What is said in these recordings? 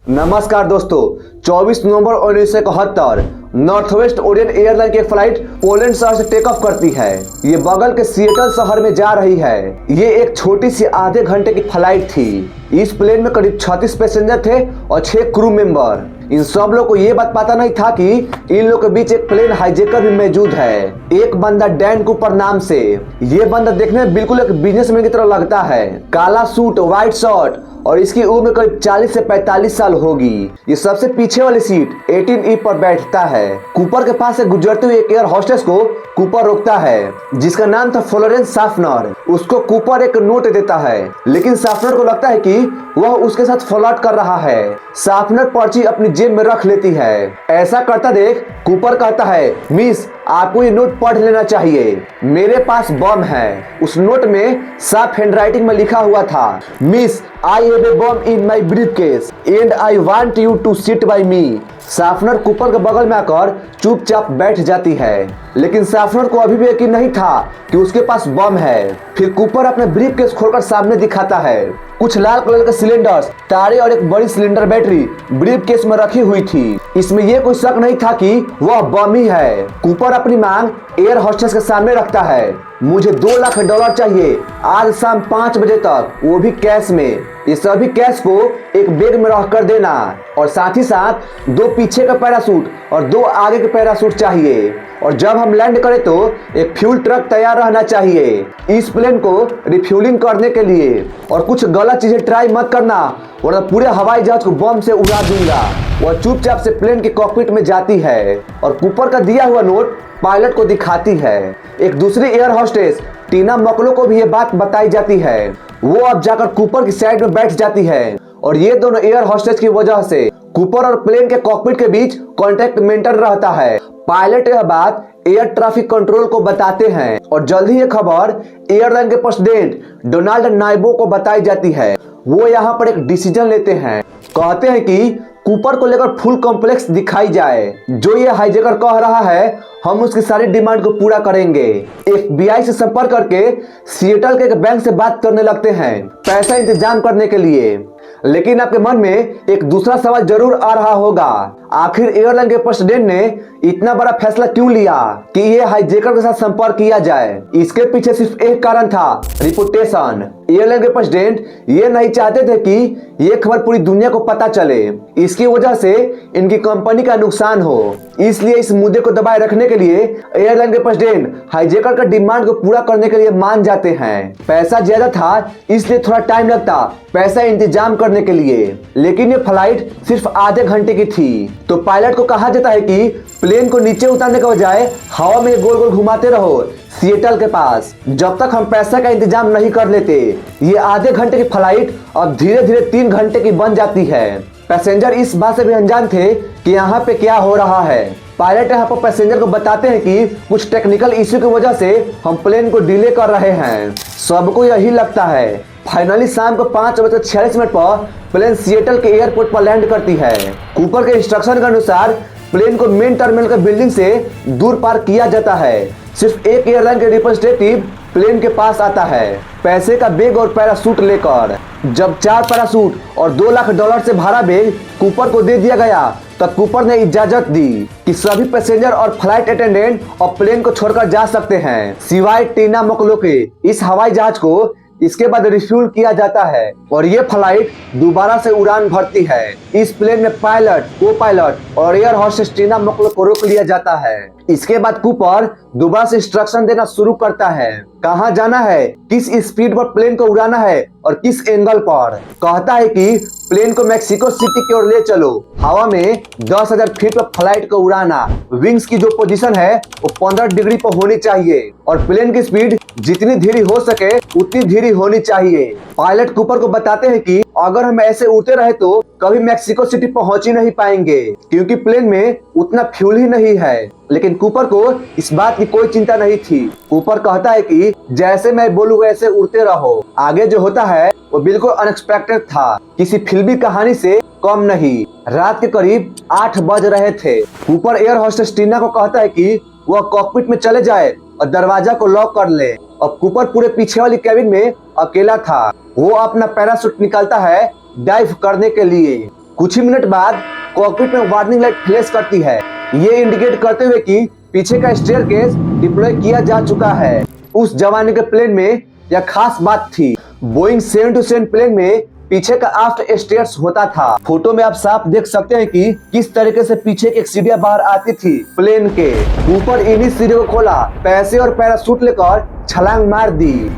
नमस्कार दोस्तों, 24 नवंबर 1971 north west Orion airline की एक फ्लाइट पोलैंड शहर से टेक ऑफ करती है। ये बगल के सिएटल शहर में जा रही है। ये एक छोटी सी आधे घंटे की फ्लाइट थी। इस प्लेन में करीब 36 पैसेंजर थे और 6 क्रू मेंबर। इन सब लोग को ये बात पता नहीं था कि इन लोग के बीच एक प्लेन हाईजैकर भी मौजूद है। एक बंदा डैन कूपर नाम से। ये बंदा देखने में बिल्कुल एक बिजनेसमैन की तरह लगता है। काला सूट, व्हाइट शर्ट और इसकी उम्र करीब 40 से 45 साल होगी। ये सबसे पीछे वाली सीट 18E पर बैठता है। कूपर के पास से गुजरते हुए एक एयर होस्टेस को कूपर रोकता है, जिसका नाम था फ्लोरेंस शाफनर। उसको कूपर एक नोट देता है, लेकिन शाफनर को लगता है कि वह उसके साथ फ्लर्ट कर रहा है। शाफनर पर्ची अपनी जेब में रख लेती है। ऐसा करता देख कूपर कहता है, मिस आपको ये नोट पढ़ लेना चाहिए, मेरे पास बम है। उस नोट में साफ हैंडराइटिंग में लिखा हुआ था, miss I have a bomb in my briefcase and I want you to sit by me. Schaffner Cooper के बगल में आकर चुपचाप बैठ जाती है, लेकिन शाफनर को अभी भी यकीन नहीं था कि उसके पास बम है। फिर कूपर अपने ब्रीफकेस खोलकर सामने दिखाता है। कुछ लाल कलर के सिलेंडर्स, तारे और एक बड़ी सिलेंडर बैटरी ब्रीफकेस में रखी हुई थी। इसमें यह कोई शक नहीं था कि वह बम ही है। कूपर अपनी मांग एयर होस्टेस के सामने रखता है, मुझे $2 लाख चाहिए आज शाम 5 बजे तक, वो भी कैश में। ये सभी कैश को एक बैग में रख कर देना और साथ ही साथ 2 पीछे का पैरासूट और 2 आगे के पैरासूट चाहिए। और जब हम लैंड करें तो एक फ्यूल ट्रक तैयार रहना चाहिए इस प्लेन को रिफ्यूलिंग करने के लिए। और कुछ गलत चीजें ट्राई मत करना वरना पूरे हवाई जहाज को बम से उड़ा दूंगा। वह चुपचाप से प्लेन के कॉकपिट में जाती है और कूपर का दिया हुआ नोट पायलट को दिखाती है। एक दूसरी एयर होस्टेस टीना मकलो को भी ये बात बताई जाती है। वो अब जाकर कूपर की साइड में बैठ जाती है और ये दोनों एयर होस्टेस की वजह से कूपर और प्लेन के कॉकपिट के बीच कांटेक्ट मेंटेन रहता है। पायलट यह बात एयर ट्रैफिक कंट्रोल को बताते हैं और जल्द ही ये खबर एयरलाइन के प्रेसिडेंट डोनाल्ड नाइबो को बताई जाती है। वो यहाँ पर एक डिसीजन लेते हैं, कहते हैं कि कूपर को लेकर फुल कॉम्प्लेक्स दिखाई जाए। जो ये हाईजैकर कह रहा है हम उसकी सारी डिमांड को पूरा करेंगे। FBI से संपर्क करके सिएटल के एक बैंक से बात करने लगते हैं पैसा इंतजाम करने के लिए। लेकिन आपके मन में एक दूसरा सवाल जरूर आ रहा होगा, आखिर एयरलाइन के प्रेसिडेंट ने इतना बड़ा फैसला क्यों लिया कि ये हाईजैकर के साथ संपर्क किया जाए। इसके पीछे सिर्फ एक कारण था, रिपुटेशन। एयरलाइन के प्रेसिडेंट ये नहीं चाहते थे कि ये खबर पूरी दुनिया को पता चले, इसकी वजह से इनकी कंपनी का नुकसान हो। इसलिए इस मुद्दे को दबाए रखने के लिए एयरलाइन के प्रेसिडेंट हाईजैकर का डिमांड को पूरा करने के लिए मान जाते हैं। पैसा ज्यादा था इसलिए थोड़ा टाइम लगता पैसा इंतजाम करने के लिए, लेकिन ये फ्लाइट सिर्फ आधे घंटे की थी। तो पायलट को कहा जाता है कि प्लेन को नीचे उतारने के बजाय हवा में गोल गोल घुमाते रहो सिएटल के पास, जब तक हम पैसा का इंतजाम नहीं कर लेते। ये आधे घंटे की फ्लाइट अब धीरे धीरे 3 घंटे की बन जाती है। पैसेंजर इस बात से भी अनजान थे कि यहाँ पे क्या हो रहा है। पायलट यहाँ पर पैसेंजर को बताते हैं कि कुछ टेक्निकल इश्यू की वजह से हम प्लेन को डिले कर रहे हैं। सबको यही लगता है। फाइनली शाम को 5:46 पर प्लेन सिएटल के एयरपोर्ट पर लैंड करती है। कूपर के इंस्ट्रक्शन के अनुसार प्लेन को मेन टर्मिनल के बिल्डिंग से दूर पार्क किया जाता है। सिर्फ एक एयरलाइन के रिप्रेजेंटेटिव प्लेन के पास आता है पैसे का बैग और पैरासूट लेकर। जब 4 पैरासूट और $2 लाख से भरा बैग कूपर को दे दिया गया तब कूपर ने इजाजत दी कि सभी पैसेंजर और फ्लाइट अटेंडेंट और प्लेन को छोड़कर जा सकते हैं, सिवाय टीना मकलो के। इस हवाई जहाज को इसके बाद रिफ्यूल किया जाता है और ये फ्लाइट दोबारा से उड़ान भरती है। इस प्लेन में पायलट, को पायलट और एयर होस्टेस टीना मकलो को रोक लिया जाता है। इसके बाद कूपर दोबारा से इंस्ट्रक्शन देना शुरू करता है, कहाँ जाना है, किस स्पीड पर प्लेन को उड़ाना है और किस एंगल पर। कहता है कि प्लेन को मेक्सिको सिटी की ओर ले चलो, हवा में 10,000 फीट पर फ्लाइट को उड़ाना। विंग्स की जो पोजीशन है वो 15 डिग्री पर होनी चाहिए और प्लेन की स्पीड जितनी धीरे हो सके उतनी धीरे होनी चाहिए। पायलट कूपर को बताते हैं कि अगर हम ऐसे उड़ते रहे तो कभी मेक्सिको सिटी पहुंच ही नहीं पाएंगे, क्योंकि प्लेन में उतना फ्यूल ही नहीं है। लेकिन कूपर को इस बात की कोई चिंता नहीं थी। कूपर कहता है कि जैसे मैं बोलूँ वैसे उड़ते रहो। आगे जो होता है वो बिल्कुल अनएक्सपेक्टेड था, किसी फिल्मी कहानी से कम नहीं। रात के करीब 8 बज रहे थे। कूपर एयर होस्टेस टीना को कहता है कि वह कॉकपिट में चले जाए और दरवाजा को लॉक कर ले। अब कूपर पूरे पीछे वाली कैबिन में अकेला था। वो अपना पैराशूट निकालता है डाइव करने के लिए कुछ ही मिनट बाद कॉकपिट में वार्निंग लाइट फ्लैश करती है। ये इंडिकेट करते हुए कि पीछे का स्टेयरकेस डिप्लॉय किया जा चुका है। उस जमाने के प्लेन में यह खास बात थी। बोइंग 727 प्लेन में पीछे का आफ्ट स्टेयर्स होता था। फोटो में आप साफ देख सकते हैं कि किस तरीके से पीछे की एक सीढ़ियां बाहर आती थी प्लेन के ऊपर। इन्हीं सीढ़ियों को खोला, पैसे और पैराशूट लेकर छलांग मार दी।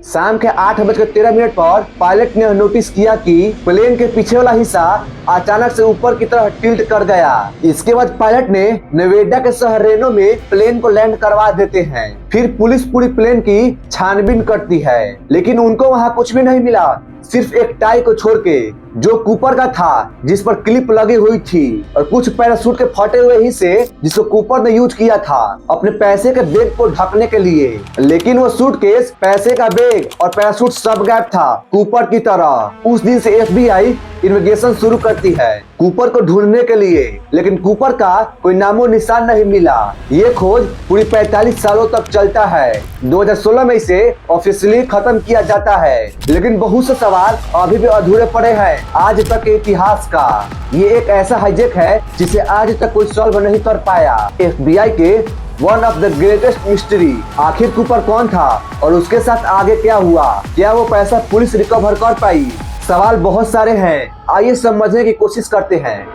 शाम के 8:13 पर पायलट ने नोटिस किया कि प्लेन के पीछे वाला हिस्सा अचानक से ऊपर की तरफ टिल्ट कर गया। इसके बाद पायलट ने नेवेडा के शहर रेनो में प्लेन को लैंड करवा देते हैं। फिर पुलिस पूरी प्लेन की छानबीन करती है, लेकिन उनको वहाँ कुछ भी नहीं मिला, सिर्फ एक टाई को छोड़ के जो कूपर का था, जिस पर क्लिप लगी हुई थी, और कुछ पैराशूट के फटे हुए हिस्से जिसको कूपर ने यूज किया था अपने पैसे के बैग को ढकने के लिए। लेकिन वो सूटकेस, पैसे का बैग और पैराशूट सब गायब था कूपर की तरह। उस दिन से FBI इन्वेस्टिगेशन शुरू करती है कूपर को ढूंढने के लिए, लेकिन कूपर का कोई नामो निशान नहीं मिला। ये खोज पूरी 45 सालों तक चलता है। 2016 में इसे ऑफिशियली खत्म किया जाता है, लेकिन बहुत से सवाल अभी भी अधूरे पड़े हैं आज तक के इतिहास का। ये एक ऐसा हाईजैक है जिसे आज तक कोई सॉल्व नहीं कर पाया। FBI के one of the greatest mystery, आखिर कूपर कौन था और उसके साथ आगे क्या हुआ? क्या वो पैसा पुलिस रिकवर कर पाई? सवाल बहुत सारे हैं, आइए समझने की कोशिश करते हैं।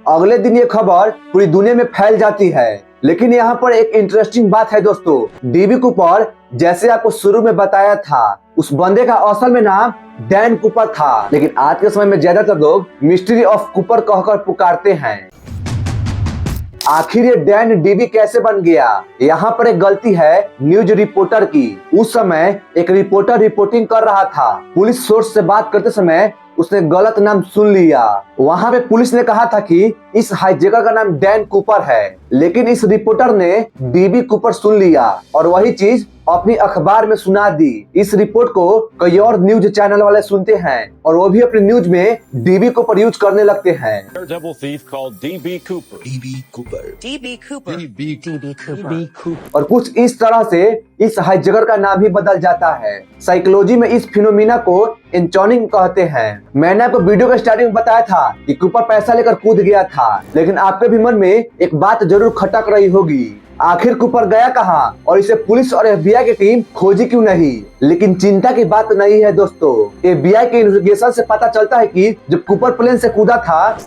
अगले दिन ये खबर पूरी दुनिया में फैल जाती है, लेकिन यहाँ पर एक इंटरेस्टिंग बात है दोस्तों। DB कूपर, जैसे आपको शुरू में बताया था, उस बंदे का असल में नाम डैन कूपर था, लेकिन आज के समय में ज्यादातर लोग मिस्ट्री ऑफ कूपर कहकर पुकारते हैं। आखिर ये डैन DB कैसे बन गया? यहाँ पर एक गलती है न्यूज रिपोर्टर की। उस समय एक रिपोर्टर रिपोर्टिंग कर रहा था। पुलिस सोर्स से बात करते समय उसने गलत नाम सुन लिया। वहाँ पे पुलिस ने कहा था कि इस हाईजैकर का नाम डैन कूपर है, लेकिन इस रिपोर्टर ने DB कूपर सुन लिया और वही चीज अपनी अखबार में सुना दी। इस रिपोर्ट को कई और न्यूज चैनल वाले सुनते हैं और वो भी अपने न्यूज में DB कूपर यूज करने लगते हैं। और कुछ इस तरह से इस हाईजैकर का नाम ही बदल जाता है। साइकोलॉजी में इस फिनोमिना को एंचॉनिंग कहते हैं। मैंने आपको वीडियो के स्टार्टिंग में बताया था कि कूपर पैसा लेकर कूद गया था, लेकिन आपके भी मन में एक बात जरूर खटक रही होगी, आखिर कूपर गया कहाँ और इसे पुलिस और FBI की टीम खोजी क्यों नहीं? लेकिन चिंता की बात नहीं है दोस्तों। FBI के इन्वेस्टिगेशन से पता चलता है कि जब कूपर प्लेन से कूदा था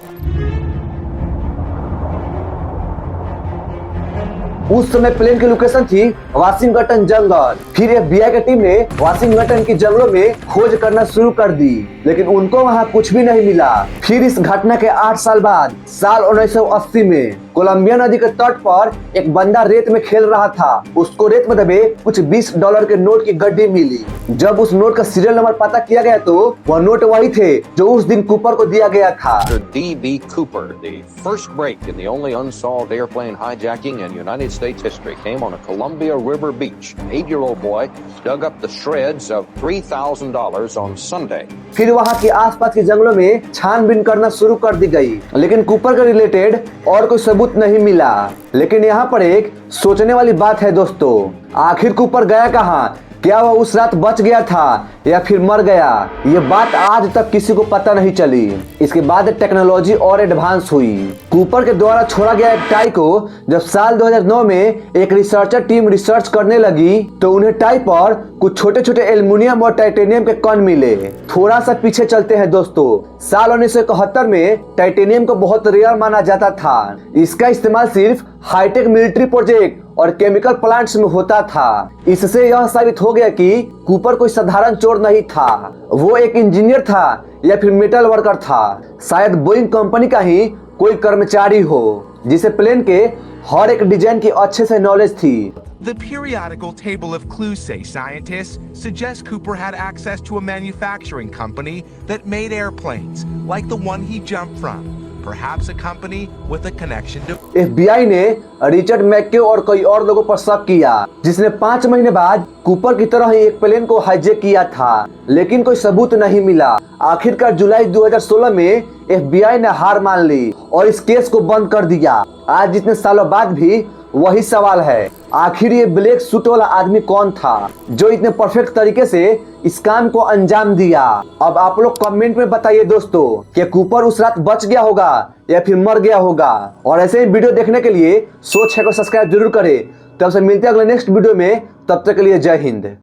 उस समय प्लेन की लोकेशन थी वाशिंगटन जंगल। फिर FBI की टीम ने वाशिंगटन की जंगलों में खोज करना शुरू कर दी, लेकिन उनको वहां कुछ भी नहीं मिला। फिर इस घटना के 8 साल बाद साल 1980 में कोलंबिया नदी के तट पर एक बंदा रेत में खेल रहा था। उसको रेत में दबे कुछ $20 के नोट की गड्डी मिली। जब उस नोट का सीरियल नंबर पता किया गया तो वह नोट वही थे जो उस दिन कूपर को दिया गया था। DB Cooper, the first break in the only unsolved airplane hijacking in United States history, came on a Columbia River beach. An 8-year-old boy dug up the shreds of $3,000 on Sunday. फिर वहाँ के आसपास के जंगलों में छानबीन करना शुरू कर दी गई, लेकिन कूपर के रिलेटेड और कोई सबूत नहीं मिला। लेकिन यहाँ पर एक सोचने वाली बात है दोस्तों, आखिर कूपर गया कहाँ? क्या वह उस रात बच गया था या फिर मर गया? ये बात आज तक किसी को पता नहीं चली। इसके बाद टेक्नोलॉजी और एडवांस हुई। कूपर के द्वारा छोड़ा गया एक टाई को जब साल 2009 में एक रिसर्चर टीम रिसर्च करने लगी तो उन्हें टाई पर कुछ छोटे छोटे एल्युमिनियम और टाइटेनियम के कण मिले। थोड़ा सा पीछे चलते हैं दोस्तों। साल 1971 में टाइटेनियम को बहुत रेयर माना जाता था। इसका इस्तेमाल सिर्फ हाईटेक मिलिट्री प्रोजेक्ट और केमिकल प्लांट्स में होता था। इससे यह साबित हो गया कि कूपर कोई साधारण चोर नहीं था, वो एक इंजीनियर था या फिर मेटल वर्कर था। शायद बोइंग कंपनी का ही कोई कर्मचारी हो जिसे प्लेन के हर एक डिजाइन की अच्छे से नॉलेज थी। The periodical table of clues, say scientists, suggests Cooper had access to a manufacturing company that made airplanes, like the one he jumped from. Perhaps a company with a connection to... FBI ने Richard मैक्क्यू और कई और लोगों पर शक किया, जिसने 5 महीने बाद कूपर की तरह ही एक प्लेन को हाईजैक किया था, लेकिन कोई सबूत नहीं मिला। आखिरकार जुलाई 2016 में FBI ने हार मान ली और इस केस को बंद कर दिया। आज जितने सालों बाद भी वही सवाल है, आखिर ये ब्लैक सूट वाला आदमी कौन था जो इतने परफेक्ट तरीके से इस काम को अंजाम दिया। अब आप लोग कमेंट में बताइए दोस्तों कि कूपर उस रात बच गया होगा या फिर मर गया होगा। और ऐसे ही वीडियो देखने के लिए सोच है को सब्सक्राइब जरूर करें। तब से मिलते हैं अगले नेक्स्ट वीडियो में, तब तक के लिए जय हिंद।